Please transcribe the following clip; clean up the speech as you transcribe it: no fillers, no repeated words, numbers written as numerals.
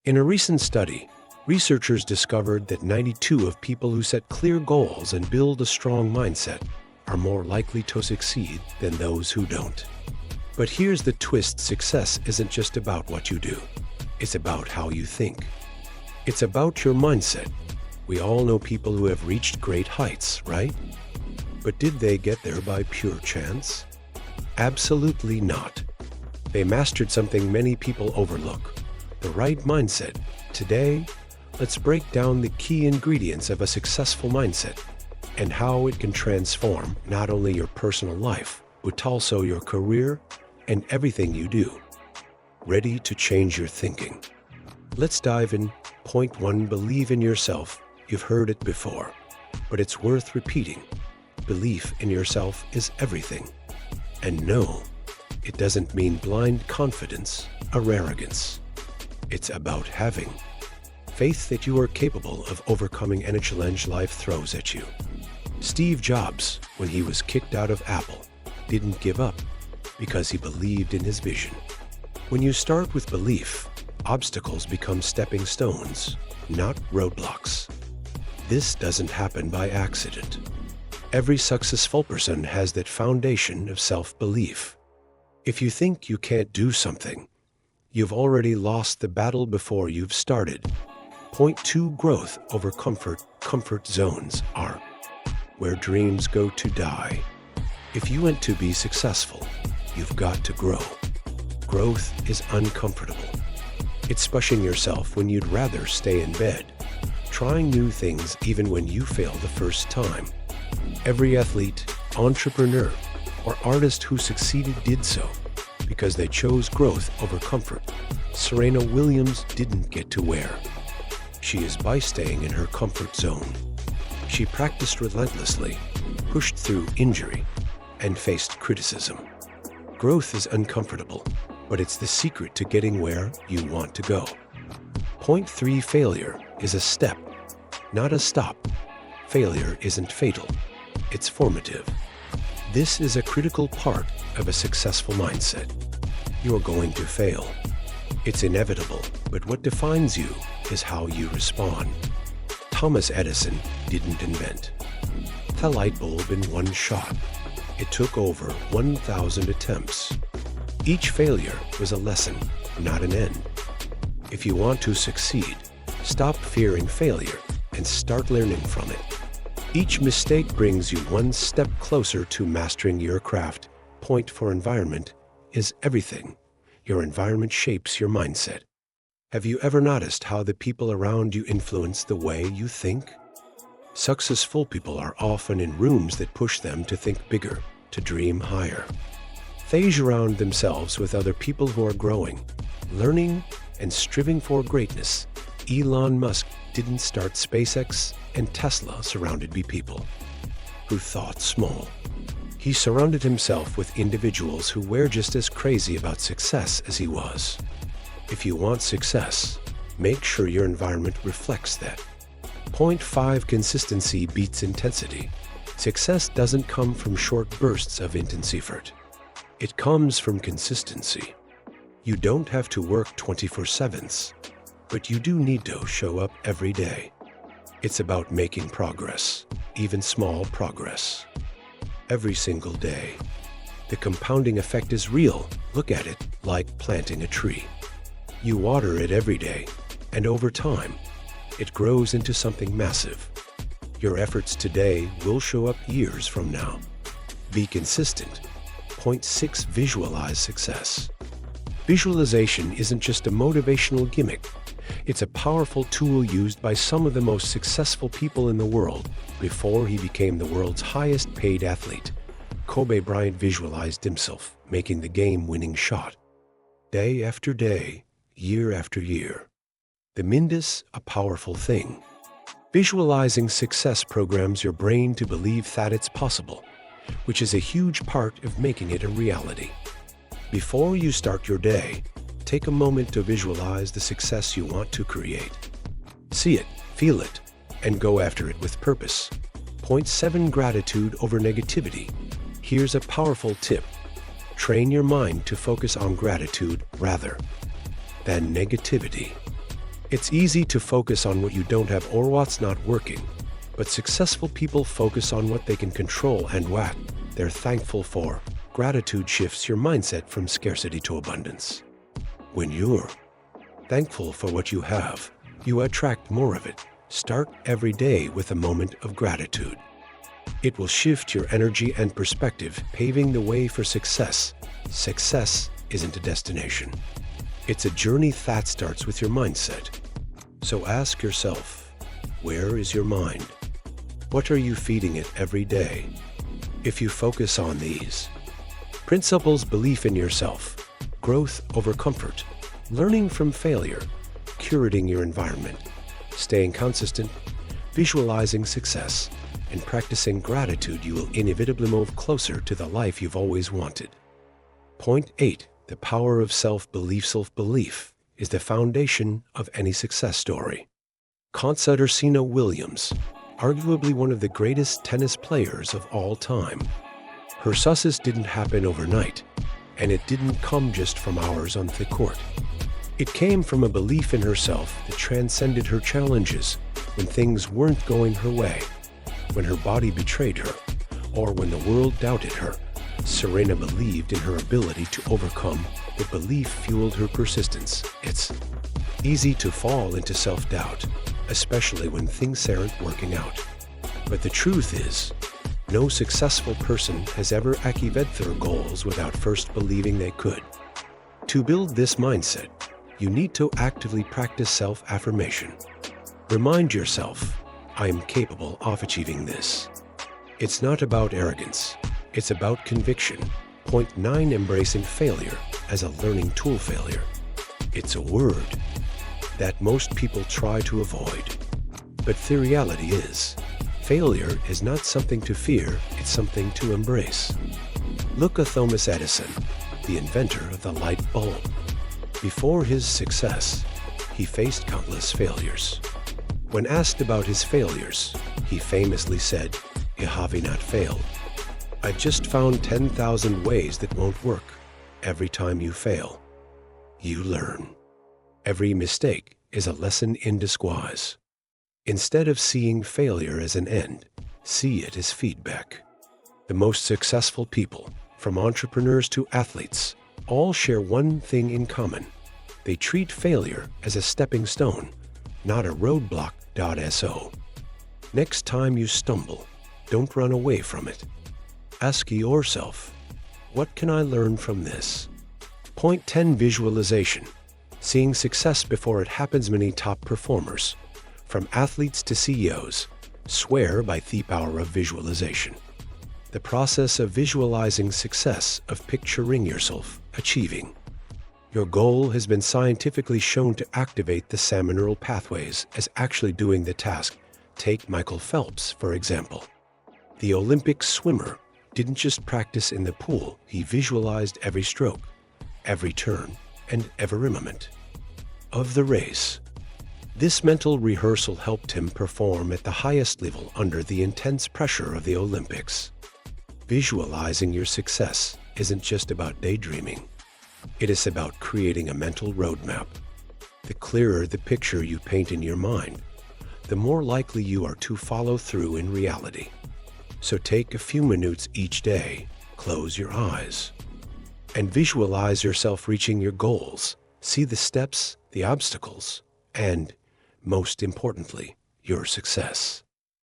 In a recent study, researchers discovered that 92% of people who set clear goals and build a strong mindset are more likely to succeed than those who don't. But here's the twist: success isn't just about what you do. It's about how you think. It's about your mindset. We all know people who have reached great heights, right? But did they get there by pure chance? Absolutely not. They mastered something many people overlook: the right mindset. Today, let's break down the key ingredients of a successful mindset and how it can transform not only your personal life, but also your career and everything you do. Ready to change your thinking? Let's dive in. Point 1, believe in yourself. You've heard it before, but it's worth repeating. Belief in yourself is everything. And no, it doesn't mean blind confidence or arrogance. It's about having faith that you are capable of overcoming any challenge life throws at you. Steve Jobs, when he was kicked out of Apple, didn't give up because he believed in his vision. When you start with belief, obstacles become stepping stones, not roadblocks. This doesn't happen by accident. Every successful person has that foundation of self-belief. If you think you can't do something, you've already lost the battle before you've started. Point 2, growth over comfort. Comfort zones are where dreams go to die. If you want to be successful, you've got to grow. Growth is uncomfortable. It's pushing yourself when you'd rather stay in bed, trying new things even when you fail the first time. Every athlete, entrepreneur, or artist who succeeded did so because they chose growth over comfort. Serena Williams didn't get to where she is by staying in her comfort zone. She practiced relentlessly, pushed through injury, and faced criticism. Growth is uncomfortable, but it's the secret to getting where you want to go. Point 3, failure is a step, not a stop. Failure isn't fatal, it's formative. This is a critical part of a successful mindset. You're going to fail. It's inevitable, but what defines you is how you respond. Thomas Edison didn't invent the light bulb in one shot. It took over 1,000 attempts. Each failure was a lesson, not an end. If you want to succeed, stop fearing failure and start learning from it. Each mistake brings you one step closer to mastering your craft. Point 4, environment is everything. Your environment shapes your mindset. Have you ever noticed how the people around you influence the way you think? Successful people are often in rooms that push them to think bigger, to dream higher. They surround themselves with other people who are growing, learning, and striving for greatness. Elon Musk didn't start SpaceX and Tesla surrounded by people who thought small. He surrounded himself with individuals who were just as crazy about success as he was. If you want success, make sure your environment reflects that. Point 5, consistency beats intensity. Success doesn't come from short bursts of intense effort. It comes from consistency. You don't have to work 24/7, but you do need to show up every day. It's about making progress, even small progress, every single day. The compounding effect is real. Look at it like planting a tree. You water it every day, and over time, it grows into something massive. Your efforts today will show up years from now. Be consistent. Point 6, visualize success. Visualization isn't just a motivational gimmick. It's a powerful tool used by some of the most successful people in the world. Before he became the world's highest paid athlete, Kobe Bryant visualized himself making the game-winning shot. Day after day, year after year. The mind is a powerful thing. Visualizing success programs your brain to believe that it's possible, which is a huge part of making it a reality. Before you start your day, take a moment to visualize the success you want to create. See it, feel it, and go after it with purpose. Point 7, gratitude over negativity. Here's a powerful tip. Train your mind to focus on gratitude rather than negativity. It's easy to focus on what you don't have or what's not working, but successful people focus on what they can control and what they're thankful for. Gratitude shifts your mindset from scarcity to abundance. When you're thankful for what you have, you attract more of it. Start every day with a moment of gratitude. It will shift your energy and perspective, paving the way for success. Success isn't a destination. It's a journey that starts with your mindset. So ask yourself, where is your mind? What are you feeding it every day? If you focus on these principles: belief in yourself, growth over comfort, learning from failure, curating your environment, staying consistent, visualizing success, and practicing gratitude, you will inevitably move closer to the life you've always wanted. Point 8. The power of self-belief. Self-belief is the foundation of any success story. Consider Serena Williams, arguably one of the greatest tennis players of all time. Her success didn't happen overnight, and it didn't come just from hours on the court. It came from a belief in herself that transcended her challenges when things weren't going her way, when her body betrayed her, or when the world doubted her. Serena believed in her ability to overcome. The belief fueled her persistence. It's easy to fall into self-doubt, especially when things aren't working out. But the truth is, no successful person has ever achieved their goals without first believing they could. To build this mindset, you need to actively practice self-affirmation. Remind yourself, I am capable of achieving this. It's not about arrogance. It's about conviction. Point 9. Embracing failure as a learning tool. Failure. It's a word that most people try to avoid. But the reality is, failure is not something to fear, it's something to embrace. Look at Thomas Edison, the inventor of the light bulb. Before his success, he faced countless failures. When asked about his failures, he famously said, "I have not failed. I just found 10,000 ways that won't work." Every time you fail, you learn. Every mistake is a lesson in disguise. Instead of seeing failure as an end, see it as feedback. The most successful people, from entrepreneurs to athletes, all share one thing in common. They treat failure as a stepping stone, not a roadblock. So, next time you stumble, don't run away from it. Ask yourself, what can I learn from this? Point 10. Visualization. Seeing success before it happens. Many top performers, from athletes to CEOs, swear by the power of visualization. The process of visualizing success, of picturing yourself achieving your goal, has been scientifically shown to activate the neural pathways as actually doing the task. Take Michael Phelps, for example. The Olympic swimmer didn't just practice in the pool, he visualized every stroke, every turn, and every moment of the race. This mental rehearsal helped him perform at the highest level under the intense pressure of the Olympics. Visualizing your success isn't just about daydreaming. It is about creating a mental roadmap. The clearer the picture you paint in your mind, the more likely you are to follow through in reality. So take a few minutes each day, close your eyes, and visualize yourself reaching your goals. See the steps, the obstacles, and, most importantly, your success.